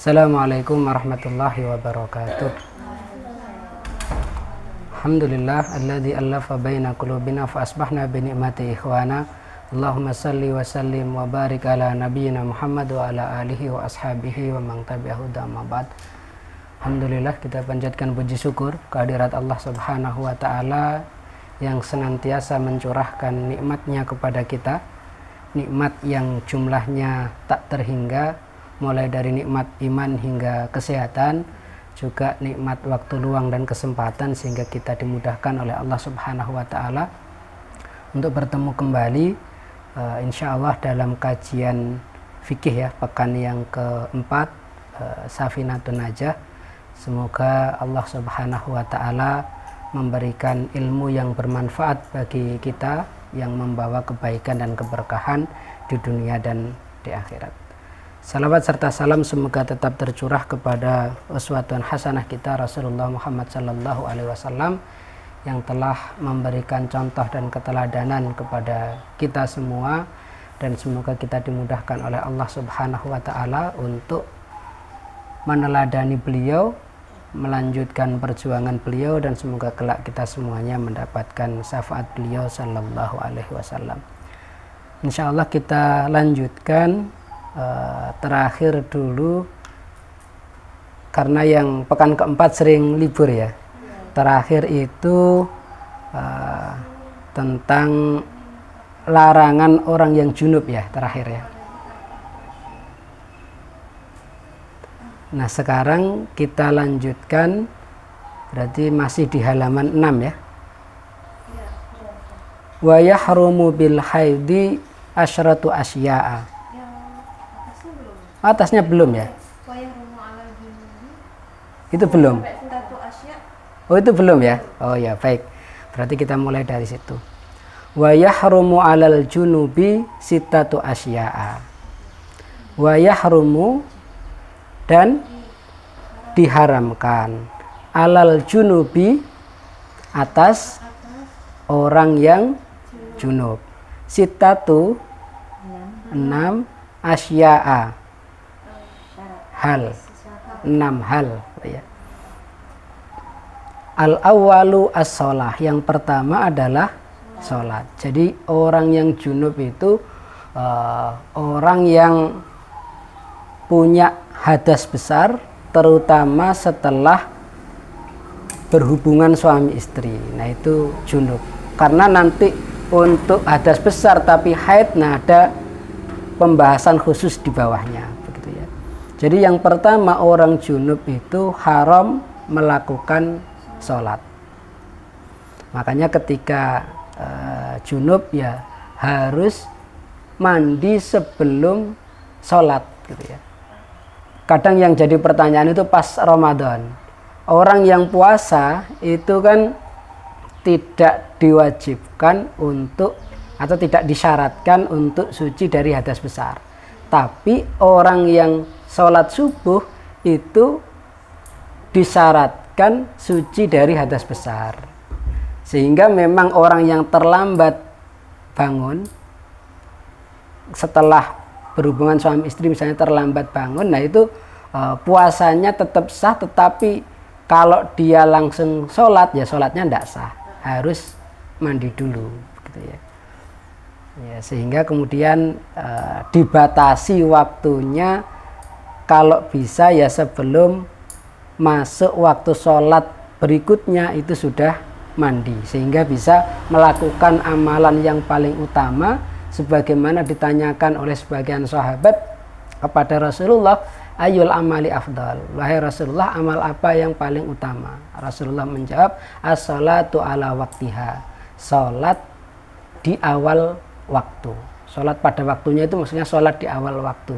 Assalamualaikum warahmatullahi wabarakatuh. Alhamdulillah alladzi allafa baina qulubina fa asbahna bi ni'mati ikhwana. Allahumma salli wa sallim wa barik ala nabiyyina Muhammad wa ala alihi wa ashabihi wa man tabi'ahu amma ba'd. Alhamdulillah, kita panjatkan puji syukur kehadirat Allah Subhanahu wa taala yang senantiasa mencurahkan nikmatnya kepada kita, nikmat yang jumlahnya tak terhingga, mulai dari nikmat iman hingga kesehatan, juga nikmat waktu luang dan kesempatan, sehingga kita dimudahkan oleh Allah Subhanahu wa taala untuk bertemu kembali insya Allah dalam kajian fikih ya, pekan yang keempat, Safinatun Najah. Semoga Allah Subhanahu wa taala memberikan ilmu yang bermanfaat bagi kita, yang membawa kebaikan dan keberkahan di dunia dan di akhirat. Salawat serta salam semoga tetap tercurah kepada uswatun hasanah kita Rasulullah Muhammad sallallahu alaihi wasallam, yang telah memberikan contoh dan keteladanan kepada kita semua, dan semoga kita dimudahkan oleh Allah Subhanahu wa taala untuk meneladani beliau, melanjutkan perjuangan beliau, dan semoga kelak kita semuanya mendapatkan syafaat beliau sallallahu alaihi wasallam. Insyaallah kita lanjutkan terakhir dulu, karena yang pekan keempat sering libur ya. Terakhir itu tentang larangan orang yang junub ya, terakhir ya. Nah, sekarang kita lanjutkan, berarti masih di halaman 6 ya. Wa yahrumu bil haidi asyratu asya'a. Atasnya belum ya? Itu belum. Oh, itu belum ya? Oh ya, baik. Berarti kita mulai dari situ. Wa yahrumu 'alal junubi sittatu asya'a. Wa yahrumu, dan diharamkan, 'alal junubi, atas orang yang junub, sittatu, 6, asya'a, hal, 6 hal ya. Al-awwalu as-sholah, yang pertama adalah sholat. Jadi orang yang junub itu orang yang punya hadas besar, terutama setelah berhubungan suami istri. Nah, itu junub. Karena nanti untuk hadas besar tapi haid, nah ada pembahasan khusus di bawahnya, begitu ya. Jadi yang pertama, orang junub itu haram melakukan sholat. Makanya ketika junub ya harus mandi sebelum sholat, gitu ya. Kadang yang jadi pertanyaan itu pas Ramadan, orang yang puasa itu kan tidak diwajibkan untuk, atau tidak disyaratkan untuk suci dari hadas besar. Tapi orang yang sholat subuh itu disyaratkan suci dari hadas besar. Sehingga memang orang yang terlambat bangun setelah berhubungan suami istri, misalnya terlambat bangun, nah itu puasanya tetap sah, tetapi kalau dia langsung sholat, ya sholatnya tidak sah, harus mandi dulu, gitu ya. Ya, sehingga kemudian dibatasi waktunya, kalau bisa ya sebelum masuk waktu sholat berikutnya itu sudah mandi, sehingga bisa melakukan amalan yang paling utama, sebagaimana ditanyakan oleh sebagian sahabat kepada Rasulullah, ayul amali afdal, wahai Rasulullah, amal apa yang paling utama? Rasulullah menjawab, as-salatu ala waktiha, salat di awal waktu. Salat pada waktunya itu maksudnya salat di awal waktu.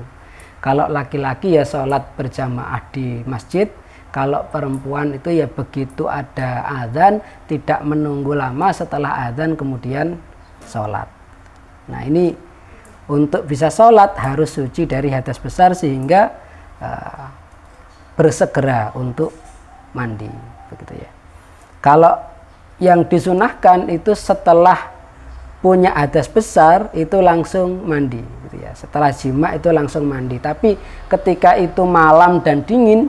Kalau laki-laki ya salat berjamaah di masjid, kalau perempuan itu ya begitu ada azan, tidak menunggu lama, setelah azan kemudian salat. Nah, ini untuk bisa sholat harus suci dari hadas besar, sehingga bersegera untuk mandi, begitu ya. Kalau yang disunahkan itu setelah punya hadas besar itu langsung mandi gitu ya. Setelah jima itu langsung mandi. Tapi ketika itu malam dan dingin,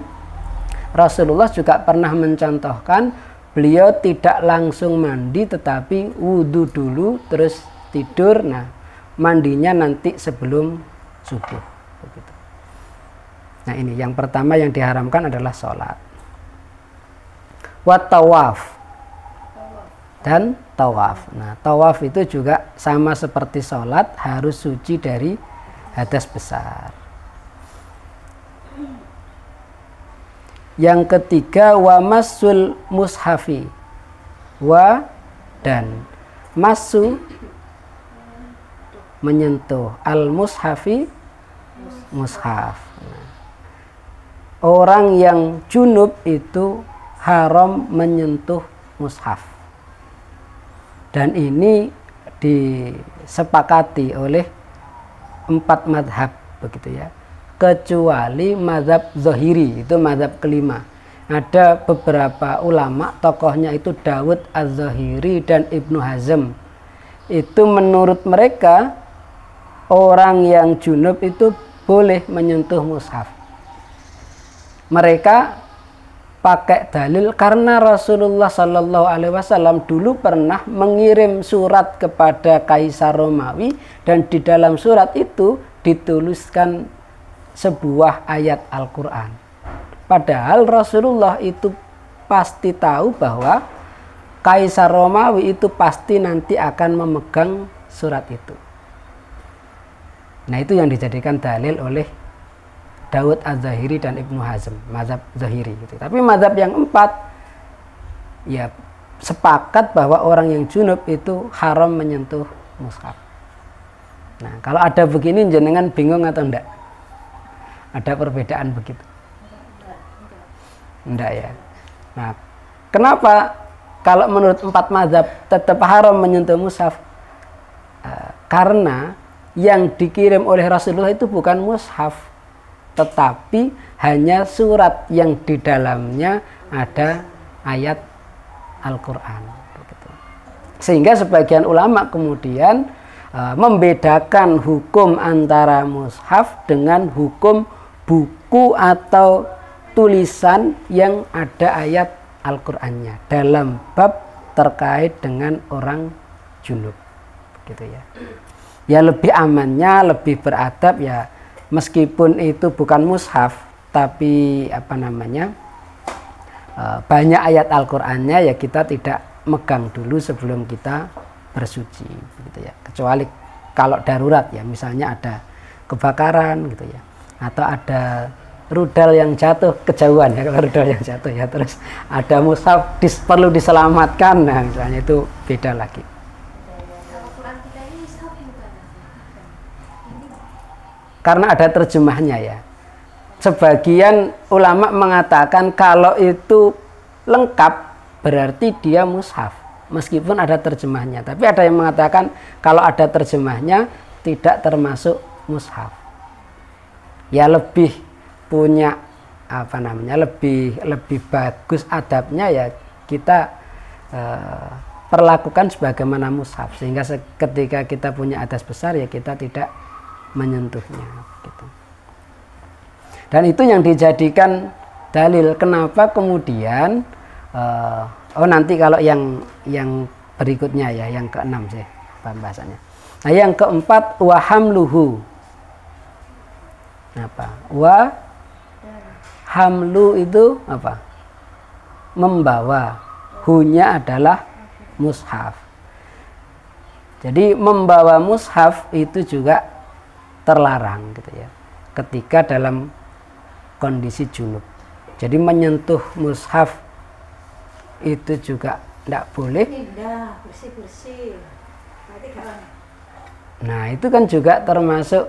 Rasulullah juga pernah mencontohkan beliau tidak langsung mandi tetapi wudhu dulu terus tidur. Nah, mandinya nanti sebelum subuh begitu. Nah, ini yang pertama yang diharamkan adalah sholat. Wa tawaf dan tawaf. Nah, tawaf itu juga sama seperti sholat, harus suci dari hadas besar. Yang ketiga, wa masul mushafi. Wa dan masu menyentuh, al mushafi mushaf. Nah, orang yang junub itu haram menyentuh mushaf. Dan ini disepakati oleh 4 madhab begitu ya, kecuali mazhab Zahiri, itu mazhab kelima. Ada beberapa ulama, tokohnya itu Dawud Az-Zahiri dan Ibnu Hazm. Itu menurut mereka orang yang junub itu boleh menyentuh mushaf. Mereka pakai dalil karena Rasulullah Shallallahu Alaihi Wasallam dulu pernah mengirim surat kepada Kaisar Romawi dan di dalam surat itu dituliskan sebuah ayat Al-Quran. Padahal Rasulullah itu pasti tahu bahwa Kaisar Romawi itu pasti nanti akan memegang surat itu. Nah, itu yang dijadikan dalil oleh Dawud Az-Zahiri dan Ibnu Hazm, mazhab Zahiri gitu. Tapi mazhab yang 4 ya sepakat bahwa orang yang junub itu haram menyentuh mushaf. Nah, kalau ada begini jenengan bingung atau enggak? Ada perbedaan begitu? Enggak ya. Nah, kenapa kalau menurut 4 mazhab tetap haram menyentuh mushaf? Karena yang dikirim oleh Rasulullah itu bukan mushaf, tetapi hanya surat yang di dalamnya ada ayat Al-Quran. Sehingga sebagian ulama kemudian membedakan hukum antara mushaf dengan hukum buku atau tulisan yang ada ayat Al-Qur'annya dalam bab terkait dengan orang junub, gitu ya. Ya lebih amannya, lebih beradab ya, meskipun itu bukan mushaf, tapi banyak ayat Al-Qur'annya, ya kita tidak megang dulu sebelum kita bersuci, gitu ya. Kecuali kalau darurat ya, misalnya ada kebakaran gitu ya, atau ada rudal yang jatuh kejauhan ya, kalau rudal yang jatuh ya, terus ada mushaf perlu diselamatkan, nah misalnya itu beda lagi. Karena ada terjemahnya ya. Sebagian ulama mengatakan kalau itu lengkap berarti dia mushaf, meskipun ada terjemahnya. Tapi ada yang mengatakan kalau ada terjemahnya tidak termasuk mushaf. Ya lebih punya lebih bagus adabnya ya kita perlakukan sebagaimana mushaf, sehingga ketika kita punya adas besar ya kita tidak menyentuhnya gitu. Dan itu yang dijadikan dalil kenapa kemudian nanti kalau yang berikutnya ya, yang keenam sih pembahasannya. Nah, yang keempat wahamluhu. Apa? Wa hamlu itu apa? Membawa. Hunya adalah mushaf. Jadi membawa mushaf itu juga terlarang gitu ya, ketika dalam kondisi junub. Jadi menyentuh mushaf itu juga tidak boleh. Nah itu kan juga termasuk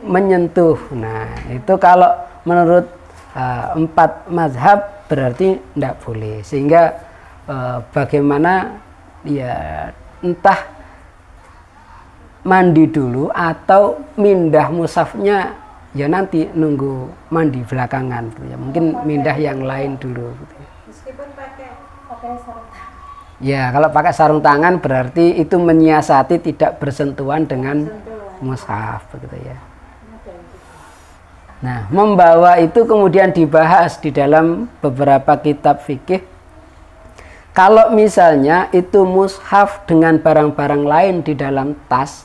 menyentuh. Nah itu kalau menurut 4 mazhab berarti tidak boleh. Sehingga bagaimana ya, entah mandi dulu atau mindah mushafnya ya nanti nunggu mandi belakangan gitu ya. Mungkin mindah yang lain dulu gitu ya. Meskipun pakai sarung tangan. Ya, kalau pakai sarung tangan berarti itu menyiasati tidak bersentuhan dengan mushaf, begitu ya. Nah, membawa itu kemudian dibahas di dalam beberapa kitab fikih. Kalau misalnya itu mushaf dengan barang-barang lain di dalam tas,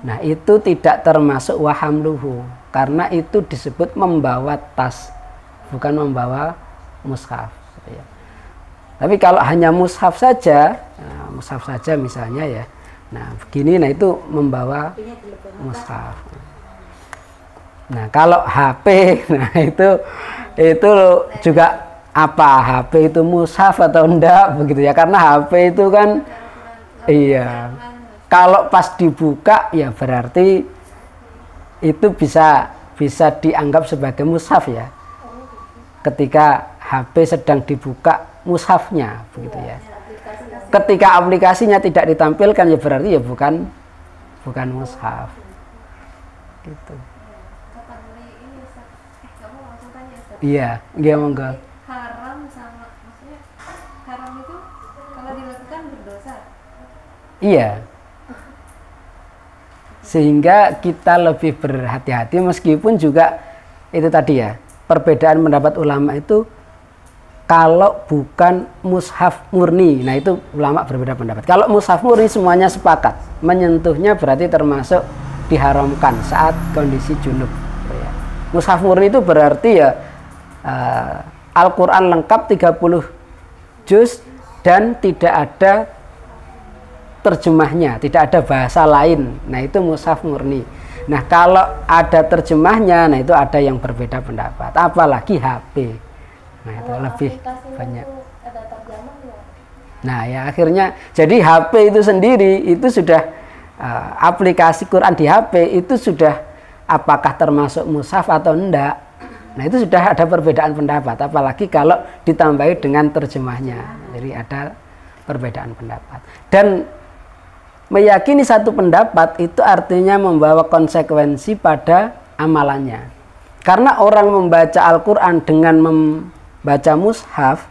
nah itu tidak termasuk wahamluhu, karena itu disebut membawa tas, bukan membawa mushaf. Gitu ya. Tapi kalau hanya mushaf saja, misalnya ya, nah begini, nah itu membawa mushaf. Nah kalau HP, nah itu juga apa, HP itu mushaf atau enggak begitu ya, karena HP itu kan, iya, kalau pas dibuka ya berarti itu bisa dianggap sebagai mushaf ya, ketika HP sedang dibuka mushafnya begitu ya. Ketika aplikasinya tidak ditampilkan ya berarti ya bukan mushaf. Gitu. Iya, dia monggo. Haram sama, maksudnya haram itu kalau dilakukan berdosa. Iya. Sehingga kita lebih berhati-hati, meskipun juga itu tadi ya, perbedaan pendapat ulama itu kalau bukan mushaf murni, nah itu ulama berbeda pendapat. Kalau mushaf murni semuanya sepakat, menyentuhnya berarti termasuk diharamkan saat kondisi junub. Mushaf murni itu berarti ya Al-Quran lengkap 30 juz dan tidak ada terjemahnya, tidak ada bahasa lain. Nah itu mushaf murni. Nah kalau ada terjemahnya, nah itu ada yang berbeda pendapat. Apalagi HP. Nah itu lebih banyak. Ada terjemah ya? Nah ya akhirnya jadi HP itu sendiri itu sudah aplikasi Quran di HP itu sudah apakah termasuk mushaf atau enggak. Nah itu sudah ada perbedaan pendapat. Apalagi kalau ditambahi dengan terjemahnya. Jadi ada perbedaan pendapat. Dan meyakini satu pendapat itu artinya membawa konsekuensi pada amalannya. Karena orang membaca Al-Quran dengan membaca mushaf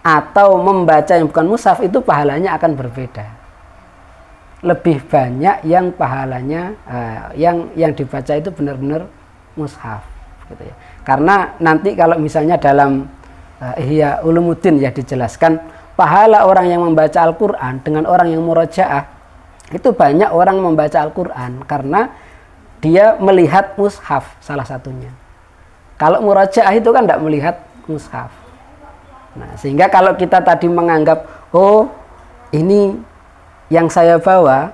atau membaca yang bukan mushaf itu pahalanya akan berbeda. Lebih banyak yang pahalanya yang dibaca itu benar-benar mushaf gitu ya. Karena nanti kalau misalnya dalam Ihya Ulumuddin ya dijelaskan pahala orang yang membaca Al-Quran dengan orang yang murajaah itu banyak orang membaca Al-Quran karena dia melihat mushaf salah satunya. Kalau murajaah itu kan tidak melihat mushaf. Nah, sehingga kalau kita tadi menganggap, oh ini yang saya bawa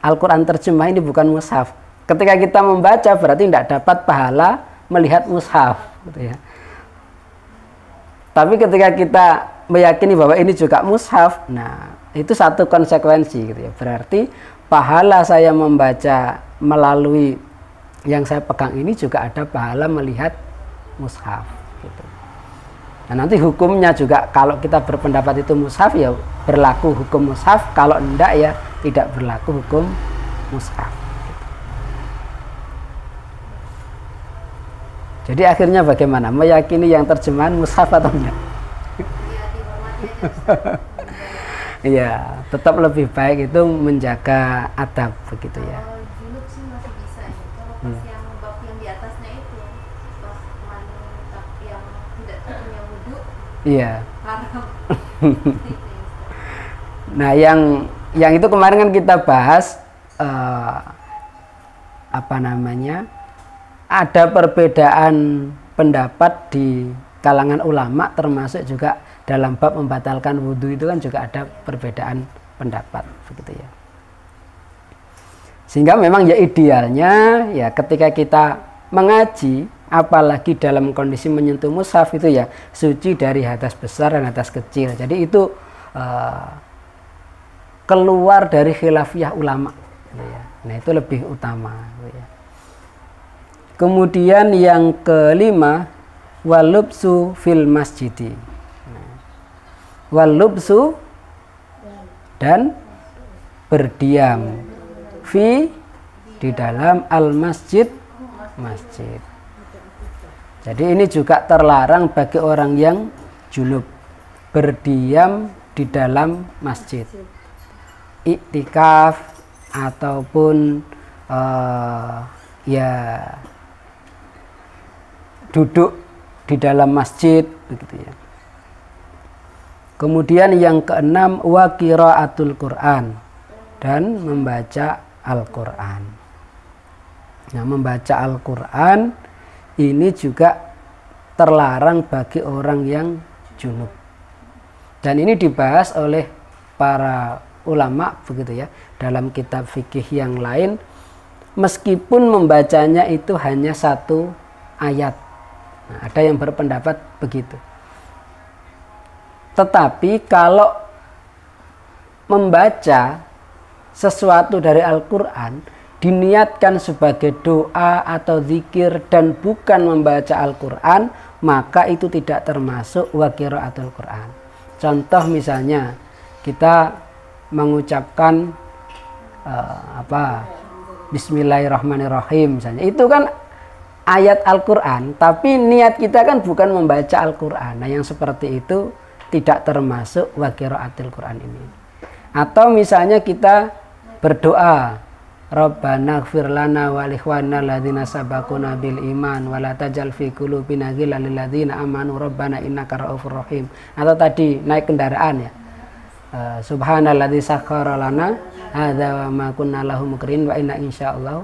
Al-Quran terjemah ini bukan mushaf. Ketika kita membaca berarti tidak dapat pahala melihat mushaf. Gitu ya. Tapi ketika kita meyakini bahwa ini juga mushaf, nah itu satu konsekuensi gitu ya. Berarti pahala saya membaca melalui yang saya pegang ini juga ada pahala melihat mushaf gitu. Nah nanti hukumnya juga kalau kita berpendapat itu mushaf ya berlaku hukum mushaf, kalau enggak ya tidak berlaku hukum mushaf gitu. Jadi akhirnya bagaimana? Meyakini yang terjemahan mushaf atau enggak? Iya, tetap lebih baik itu menjaga adab begitu ya. Kalau junub sih masih bisa ya. Kalau pas yang bab yang di atasnya itu, pas mandi yang tidak punya wudhu, Iya. haram. Nah, yang itu kemarin kan kita bahas apa namanya? Ada perbedaan pendapat di kalangan ulama, termasuk juga dalam bab membatalkan wudhu itu kan juga ada perbedaan pendapat begitu ya. Sehingga memang ya idealnya ya ketika kita mengaji apalagi dalam kondisi menyentuh mushaf itu ya suci dari hadas besar dan hadas kecil. Jadi itu keluar dari khilafiyah ulama gitu ya. Nah itu lebih utama gitu ya. Kemudian yang kelima, walubsu fil masjidi. Walubsu dan berdiam fi di dalam al masjid. Jadi ini juga terlarang bagi orang yang junub berdiam di dalam masjid, iktikaf ataupun ya duduk di dalam masjid begitu ya. Kemudian yang keenam wa qiraatul Quran, dan membaca Al-Quran. Nah, membaca Al-Quran ini juga terlarang bagi orang yang junub. Dan ini dibahas oleh para ulama begitu ya dalam kitab fikih yang lain, meskipun membacanya itu hanya satu ayat. Nah, ada yang berpendapat begitu. Tetapi kalau membaca sesuatu dari Al-Quran diniatkan sebagai doa atau zikir dan bukan membaca Al-Quran, maka itu tidak termasuk wa qiraatul Quran. Contoh misalnya kita mengucapkan Bismillahirrahmanirrahim misalnya, itu kan ayat Al-Quran, tapi niat kita kan bukan membaca Al-Quran. Nah, yang seperti itu tidak termasuk wa qiraatul Quran ini. Atau misalnya kita berdoa, Rabbana ighfir lana wa li ikhwanina alladzina sabaquna bil iman wa la tajal fi qulubina ghillan lil ladzina amanu rabbana innaka ra'ufur rahim. Atau tadi naik kendaraan ya, subhanalladzi sakhkhara lana hadza wa ma kunna lahu muqrin wa inna insyaallah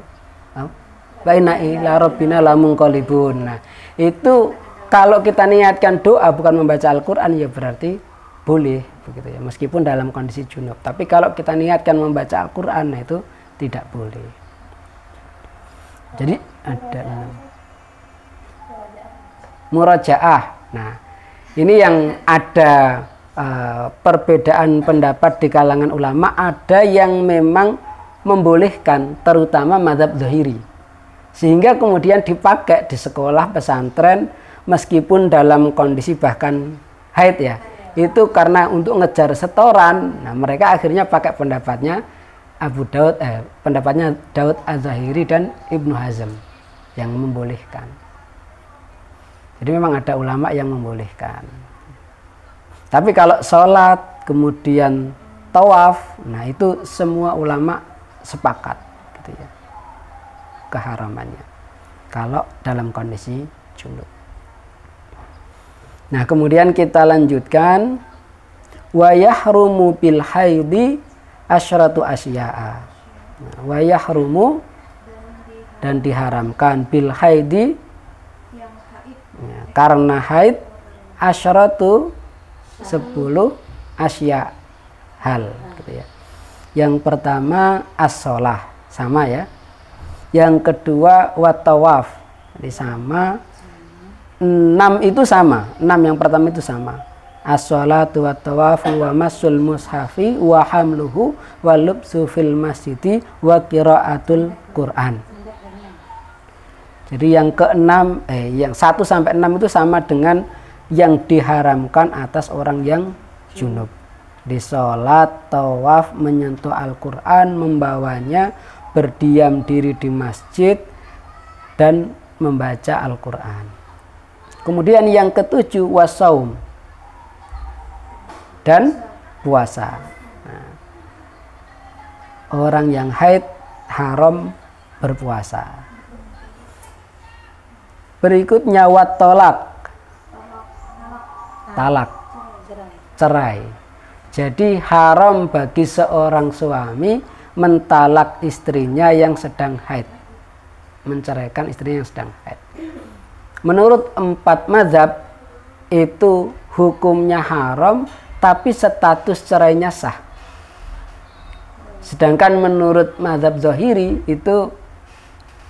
wa inna ila rabbina lamunqalibun. Nah, itu kalau kita niatkan doa bukan membaca Al-Quran ya berarti boleh begitu ya, meskipun dalam kondisi junub. Tapi kalau kita niatkan membaca Al-Quran, nah itu tidak boleh. Jadi ada murajaah. Nah, ini yang ada perbedaan pendapat di kalangan ulama. Ada yang memang membolehkan, terutama mazhab Zahiri, sehingga kemudian dipakai di sekolah pesantren meskipun dalam kondisi bahkan haid ya. Itu karena untuk ngejar setoran. Nah, mereka akhirnya pakai pendapatnya pendapatnya Daud Az-Zahiri dan Ibnu Hazm yang membolehkan. Jadi memang ada ulama yang membolehkan. Tapi kalau sholat kemudian tawaf, nah itu semua ulama sepakat gitu ya, keharamannya kalau dalam kondisi junub. Nah, kemudian kita lanjutkan wa yahrumu bil haidi asyratu asya'a. Nah, wa yahrumu dan diharamkan bil haidi ya, karena haid asyratu 10 asya hal gitu ya. Yang pertama as-shalah, sama ya. Yang kedua wat tawaf, jadi sama. 6 itu sama, 6 yang pertama itu sama. As-sholatu wa tawafu wa masul mushafi wa hamluhu wa lubsu fil masjidi wa qiraatul Quran. Jadi yang ke-6 yang 1 sampai 6 itu sama dengan yang diharamkan atas orang yang junub. Di sholat, tawaf, menyentuh Al-Quran, membawanya, berdiam diri di masjid dan membaca Al-Quran. Kemudian yang ke-7 wasaum dan puasa. Nah, orang yang haid haram berpuasa. Berikutnya wat tolak, talak, cerai. Jadi haram bagi seorang suami mentalak istrinya yang sedang haid, menceraikan istrinya yang sedang haid. Menurut 4 mazhab itu hukumnya haram, tapi status cerainya sah. Sedangkan menurut mazhab Zahiri itu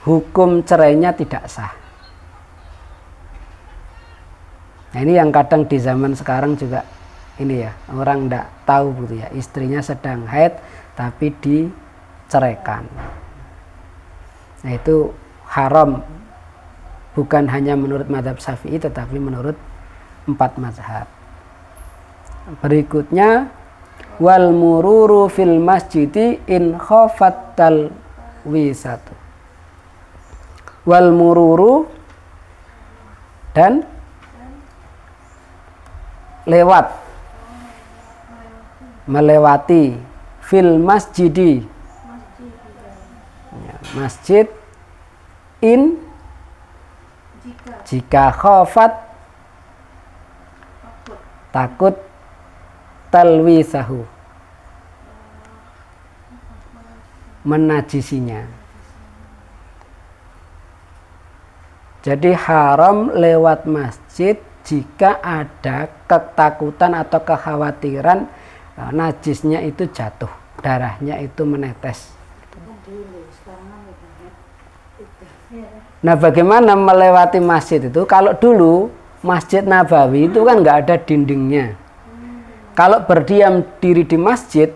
hukum cerainya tidak sah. Nah, ini yang kadang di zaman sekarang juga ini ya, orang tidak tahu gitu ya, istrinya sedang haid tapi diceraikan. Nah, itu haram. Bukan hanya menurut mazhab Syafi'i tetapi menurut 4 mazhab. Berikutnya wal mururu fil masjidi in khafat talwisatu. Wal mururu dan lewat melewati fil masjidi, ya, masjid in jika khafat takut talwisahu menajisinya. Jadi haram lewat masjid jika ada ketakutan atau kekhawatiran najisnya itu jatuh, darahnya itu menetes. Nah, bagaimana melewati masjid itu? Kalau dulu Masjid Nabawi itu kan nggak ada dindingnya. Kalau berdiam diri di masjid,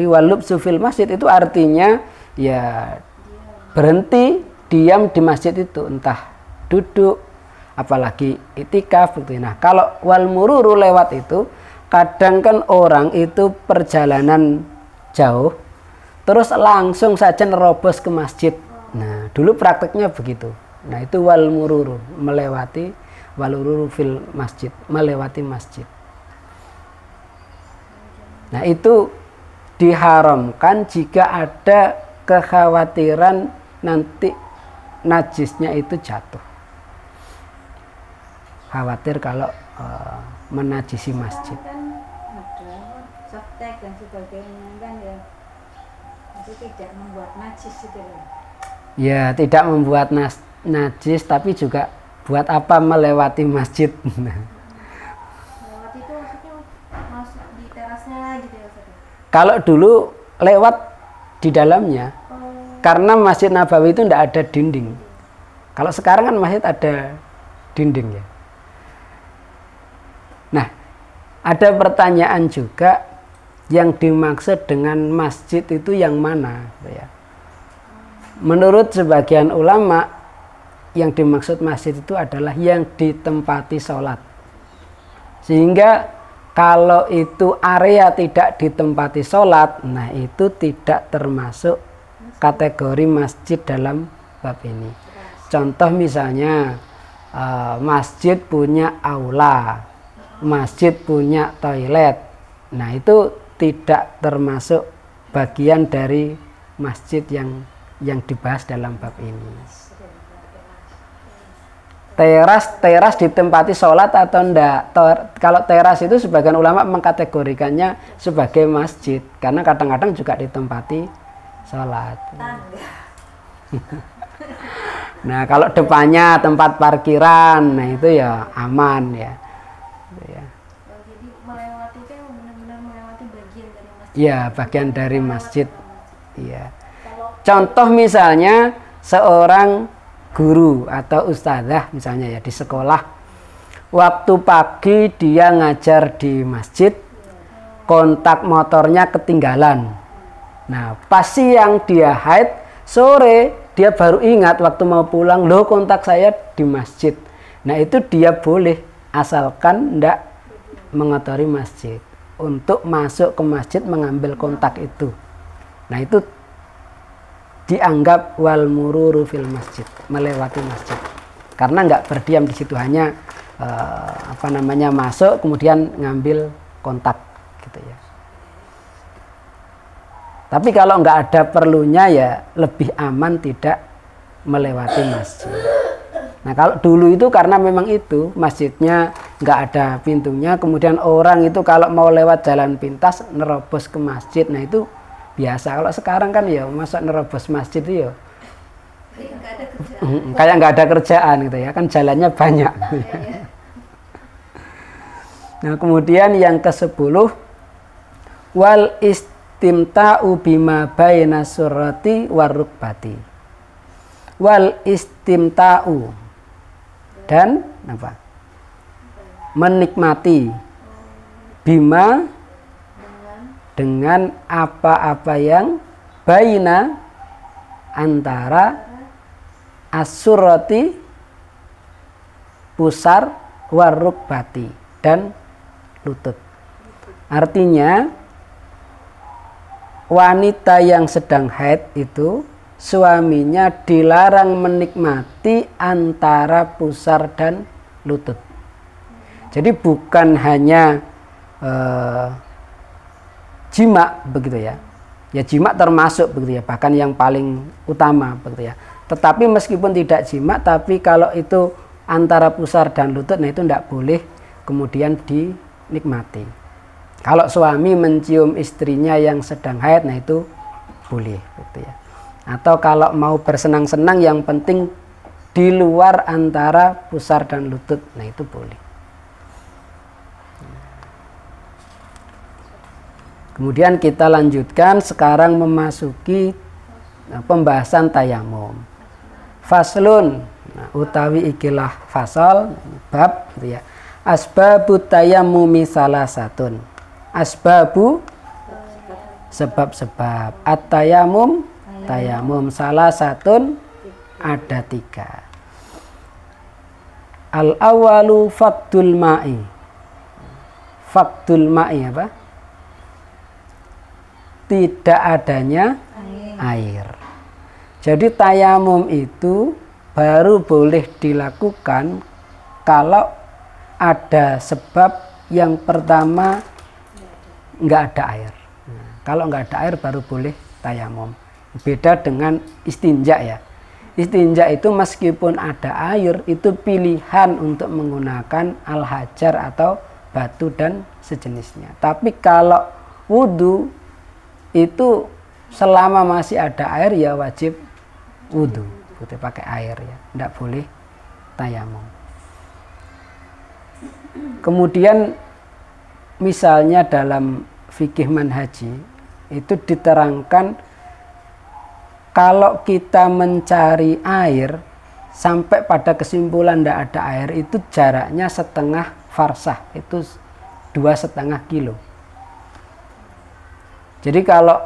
walubsu fil masjid itu artinya ya berhenti diam di masjid itu, entah duduk, apalagi itikaf. Nah, kalau wal mururu lewat itu, kadang kan orang itu perjalanan jauh, terus langsung saja nerobos ke masjid. Nah, dulu prakteknya begitu. Nah, itu wal mururu, melewati wal mururu fil masjid, melewati masjid. Nah, itu diharamkan jika ada kekhawatiran nanti najisnya itu jatuh. Khawatir kalau menajisi masjid. Kan ada softtek dan sebagainya kan ya. Itu tidak membuat najis itu ya. Ya, tidak membuat najis, tapi juga buat apa melewati masjid. Lewat itu maksudnya masuk di terasnya gitu ya Ustaz? Kalau dulu lewat di dalamnya, karena Masjid Nabawi itu tidak ada dinding. Kalau sekarang kan masjid ada dinding ya. Nah, ada pertanyaan juga, yang dimaksud dengan masjid itu yang mana? Ya. Menurut sebagian ulama, yang dimaksud masjid itu adalah yang ditempati sholat. Sehingga kalau itu area tidak ditempati sholat, nah itu tidak termasuk kategori masjid dalam bab ini. Contoh misalnya masjid punya aula, masjid punya toilet, nah itu tidak termasuk bagian dari masjid yang dibahas dalam bab ini. Teras ditempati sholat atau enggak? Kalau teras itu sebagian ulama mengkategorikannya sebagai masjid, karena kadang-kadang juga ditempati sholat. Nah, kalau depannya tempat parkiran, nah itu ya aman ya. Jadi melewati itu benar-benar melewati bagian dari masjid. Iya, bagian dari masjid. Iya. Contoh misalnya seorang guru atau ustadzah misalnya ya di sekolah, waktu pagi dia ngajar di masjid, kontak motornya ketinggalan. Nah, pas siang dia haid, sore dia baru ingat waktu mau pulang, loh kontak saya di masjid. Nah, itu dia boleh asalkan ndak mengotori masjid untuk masuk ke masjid mengambil kontak itu. Nah, itu dianggap wal mururu fil masjid, melewati masjid. Karena nggak berdiam di situ, hanya masuk kemudian ngambil kontak gitu ya. Tapi kalau nggak ada perlunya ya lebih aman tidak melewati masjid. Nah, kalau dulu itu karena memang itu masjidnya nggak ada pintunya, kemudian orang itu kalau mau lewat jalan pintas nerobos ke masjid, nah itu biasa. Kalau sekarang kan ya masa nerobos masjid itu ya kayak nggak ada kerjaan gitu ya, kan jalannya banyak. Nah, kemudian yang ke-10 wal istimta'u bima baina surrati warukbati. Wal istimta'u, dan apa? Menikmati bima, dengan apa-apa yang baina, antara as-surrati pusar, warukbati dan lutut. Artinya wanita yang sedang haid itu suaminya dilarang menikmati antara pusar dan lutut. Jadi bukan hanya jima begitu ya. Ya jima termasuk begitu ya, bahkan yang paling utama begitu ya. Tetapi meskipun tidak jima, tapi kalau itu antara pusar dan lutut, nah itu tidak boleh kemudian dinikmati. Kalau suami mencium istrinya yang sedang haid, nah itu boleh begitu ya. Atau kalau mau bersenang-senang, yang penting di luar antara pusar dan lutut, nah itu boleh. Kemudian kita lanjutkan sekarang memasuki pembahasan tayamum. Faslun, utawi ikilah fasal bab gitu ya. Asbabu tayammumi salasatun. Asbabu sebab-sebab. At-tayamum tayamum salasatun ada 3. Al-awalu fakdul ma'i. Fakdul ma'i apa? Tidak adanya air. Jadi tayamum itu baru boleh dilakukan kalau ada sebab yang pertama nggak ada air. Nah, kalau nggak ada air baru boleh tayamum. Beda dengan istinja ya. Istinja itu meskipun ada air, itu pilihan untuk menggunakan al-hajar atau batu dan sejenisnya. Tapi kalau wudhu itu selama masih ada air ya wajib wudhu, pakai air ya, tidak boleh tayamum. Kemudian misalnya dalam fikih manhaji itu diterangkan kalau kita mencari air sampai pada kesimpulan tidak ada air itu jaraknya setengah farsah, itu 2,5 kilo. Jadi kalau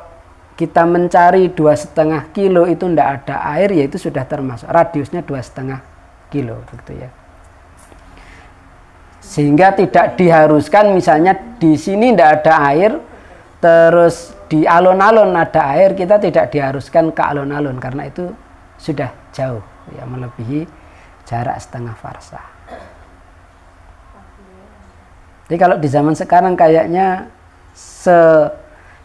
kita mencari 2,5 kilo itu tidak ada air, ya itu sudah termasuk radiusnya 2,5 kilo, begitu ya. Sehingga tidak diharuskan misalnya di sini tidak ada air, terus di alun-alun ada air, kita tidak diharuskan ke alun-alun karena itu sudah jauh, ya melebihi jarak setengah farsah. Jadi kalau di zaman sekarang kayaknya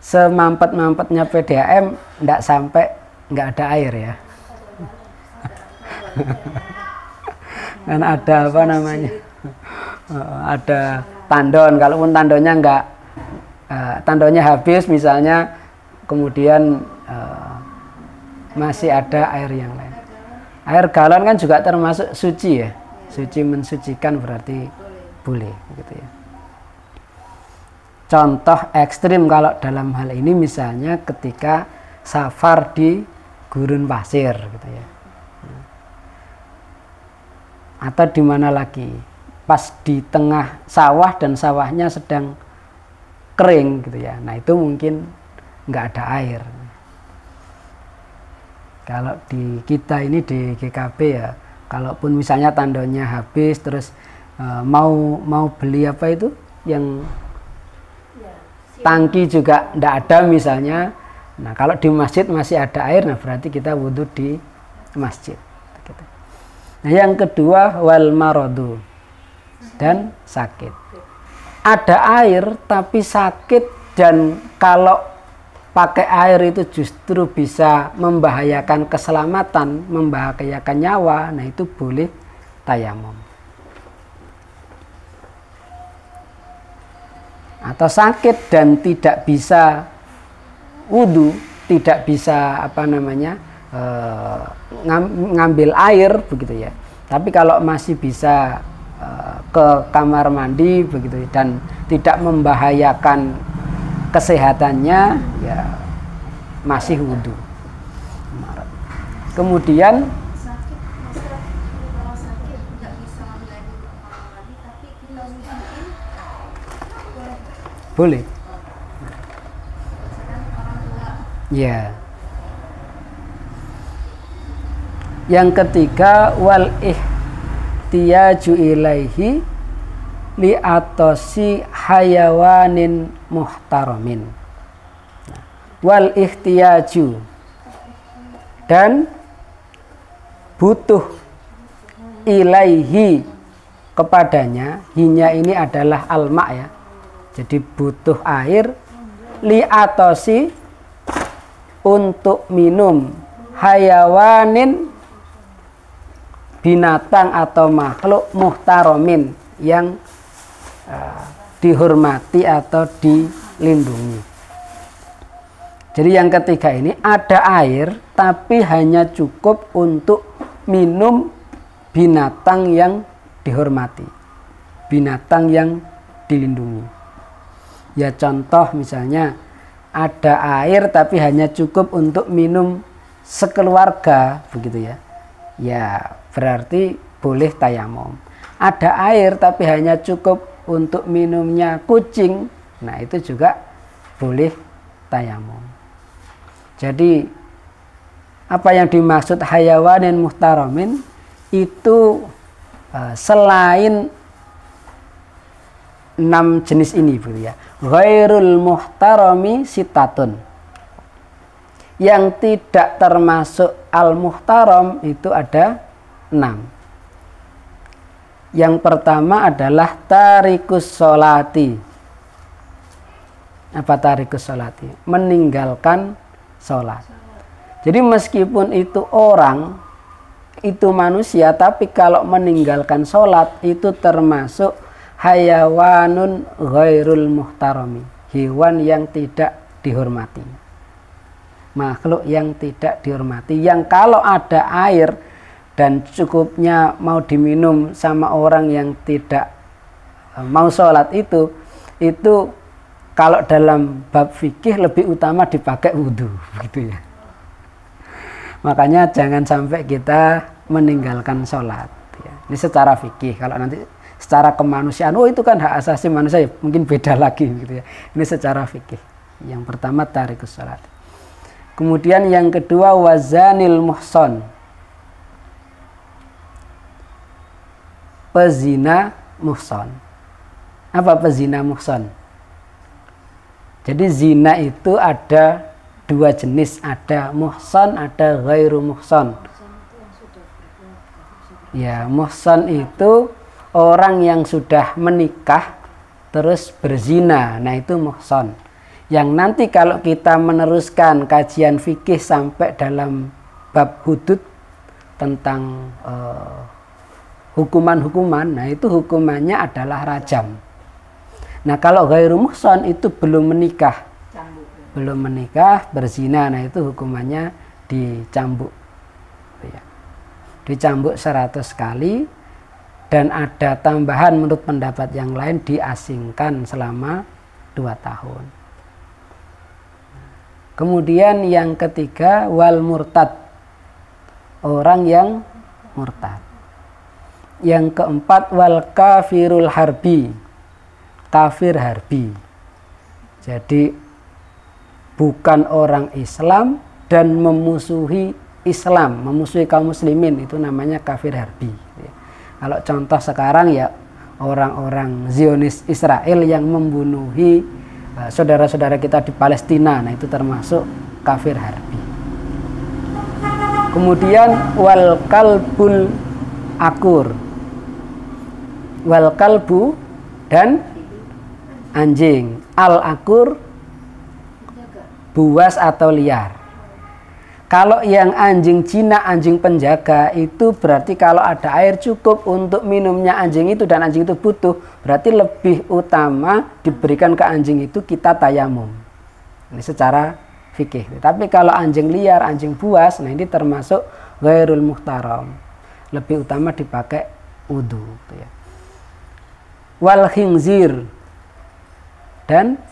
semampet-mampetnya PDAM tidak sampai nggak ada air ya. Kan ada apa namanya? Ada tandon, kalaupun tandonnya nggak tandonnya habis misalnya, kemudian masih ada air yang lain. Air galon kan juga termasuk suci ya, suci mensucikan berarti boleh gitu ya. Contoh ekstrim kalau dalam hal ini misalnya ketika safar di gurun pasir gitu ya, atau di mana lagi pas di tengah sawah dan sawahnya sedang kering gitu ya, nah itu mungkin nggak ada air. Kalau di kita ini di GKP ya, kalaupun misalnya tandonnya habis terus mau beli apa itu yang tangki juga ndak ada misalnya, nah kalau di masjid masih ada air, nah berarti kita wudhu di masjid. Nah yang kedua wal marodu, dan sakit. Ada air tapi sakit, dan kalau pakai air itu justru bisa membahayakan keselamatan, membahayakan nyawa, nah itu boleh tayamum. Atau sakit dan tidak bisa wudhu, tidak bisa apa namanya ngambil air begitu ya. Tapi kalau masih bisa ke kamar mandi begitu dan tidak membahayakan kesehatannya, ya masih wudhu. Kemudian boleh. Ya. Yang ketiga wal ihtiyaju ilaihi li atosi hayawanin muhtaramin. Wal ihtiyaju, dan butuh ilaihi kepadanya, hinya ini adalah alma ya. Jadi butuh air li'atosi untuk minum hayawanin binatang atau makhluk muhtaromin yang dihormati atau dilindungi. Jadi yang ketiga ini ada air tapi hanya cukup untuk minum binatang yang dihormati, binatang yang dilindungi. Ya contoh misalnya ada air tapi hanya cukup untuk minum sekeluarga begitu ya. Ya berarti boleh tayamum. Ada air tapi hanya cukup untuk minumnya kucing. Nah itu juga boleh tayamum. Jadi apa yang dimaksud hayawanin muhtaramin itu selain 6 jenis ini Bu ya. Ghairul muhtarami sitatun. Yang tidak termasuk al-muhtaram itu ada 6. Yang pertama adalah tarikus sholati. Apa tarikus sholati? Meninggalkan sholat. Jadi meskipun itu orang, itu manusia, tapi kalau meninggalkan sholat itu termasuk hayawanun ghairul muhtarami, hewan yang tidak dihormati, makhluk yang tidak dihormati, yang kalau ada air dan cukupnya mau diminum sama orang yang tidak mau sholat itu kalau dalam bab fikih lebih utama dipakai wudhu gitu ya. Makanya jangan sampai kita meninggalkan sholat ya. Ini secara fikih. Kalau nanti secara kemanusiaan, oh itu kan hak asasi manusia ya, mungkin beda lagi gitu ya. Ini secara fikih. Yang pertama tarikus sholat. Kemudian yang kedua wazanil muhson, pezina muhson. Apa pezina muhson? Jadi zina itu ada 2 jenis, ada muhson, ada ghairu muhson. Ya, muhson itu orang yang sudah menikah terus berzina. Nah, itu muhson. Yang nanti kalau kita meneruskan kajian fikih sampai dalam bab hudud tentang hukuman-hukuman, nah itu hukumannya adalah rajam. Nah, kalau ghairu muhson itu belum menikah. Belum menikah, berzina, nah itu hukumannya dicambuk. Ya. Dicambuk 100 kali dan ada tambahan menurut pendapat yang lain diasingkan selama 2 tahun. Kemudian yang ketiga wal murtad, orang yang murtad. Yang keempat wal kafirul harbi, kafir harbi. Jadi bukan orang Islam dan memusuhi Islam, memusuhi kaum muslimin, itu namanya kafir harbi. Kalau contoh sekarang ya orang-orang Zionis Israel yang membunuhi saudara-saudara kita di Palestina, nah itu termasuk kafir harbi. Kemudian wal kalbul akur, wal kalbu dan anjing, al akur buas atau liar. Kalau yang anjing Cina, anjing penjaga itu berarti kalau ada air cukup untuk minumnya anjing itu dan anjing itu butuh, berarti lebih utama diberikan ke anjing itu kita tayamum. Ini secara fikih. Tapi kalau anjing liar, anjing buas, nah ini termasuk ghairul muhtaram. Lebih utama dipakai wudu. Ya. Wal khinzir dan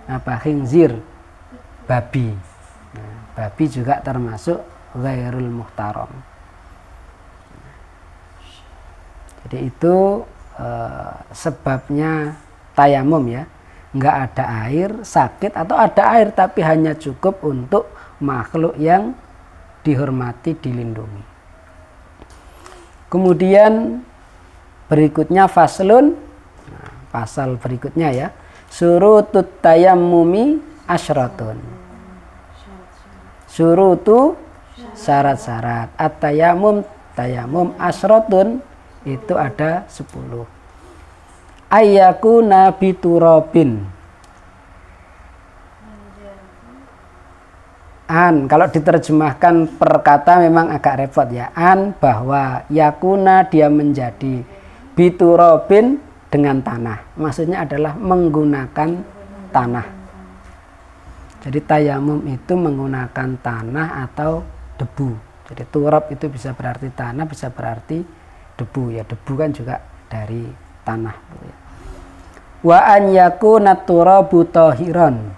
apa khinzir? Babi. Nah, babi juga termasuk ghairul muhtaram. Jadi itu sebabnya tayamum ya. Nggak ada air, sakit, atau ada air tapi hanya cukup untuk makhluk yang dihormati, dilindungi. Kemudian berikutnya faslun, nah, pasal berikutnya ya, surutut tayammumi asyratun. Surutu syarat-syarat, at-tayamum tayamum asyratun itu ada 10. Ayyakuna biturabin, an, kalau diterjemahkan per kata memang agak repot ya. An bahwa yakuna dia menjadi biturobin dengan tanah. Maksudnya adalah menggunakan tanah. Jadi tayamum itu menggunakan tanah atau debu. Jadi turab itu bisa berarti tanah, bisa berarti debu ya. Debu kan juga dari tanah. Wa an yakuna turabu tahiran,